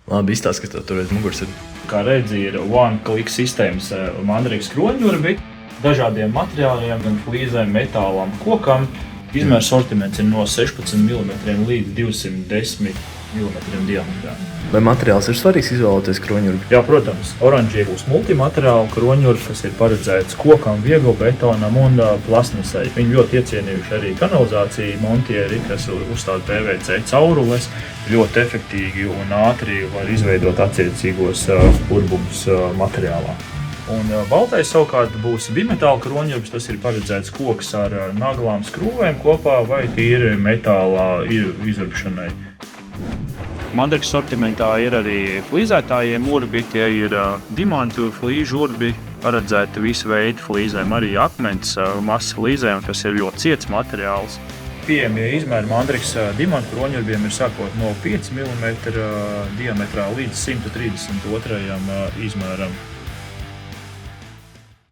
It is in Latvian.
Labi, izstāst, kas tev tur aiz muguras ir. Kā redzi, ir one-click sistēmas mandrīgas kroņurbi, dažādiem materiāliem, gan flīzēm, metālam, kokam. Izmērs sortiments ir no 16 mm līdz 210 mm diametrā. Vai materiāls ir svarīgs izvēlēties kroņurbi? Jā, protams, oranžie būs multimateriāli kroņurbi, kas ir paredzēts kokam, vieglu betonam un plasmasai. Viņi ļoti iecienījuši arī kanalizāciju montieri, kas uzstāda PVC caurules. Ļoti efektīgi un ātri var izveidot attiecīgos urbumus materiālā. Un baltais savukārt būs bimetāla kroņurbis, tas ir paredzēts koks ar naglām skrūvēm kopā vai tīri metālā izurbšanai. Mandrīgas sortimentā ir arī flīzētājiem urbi, tie ir dimantu flīžu urbi, paredzēti visu veidu flīzēm, arī akmens masas flīzēm, kas ir ļoti ciets materiāls. Pieejamie izmēri mandrīgas dimantu kroņurbiem ir sākot no 5 mm diametrā līdz 132 izmēram.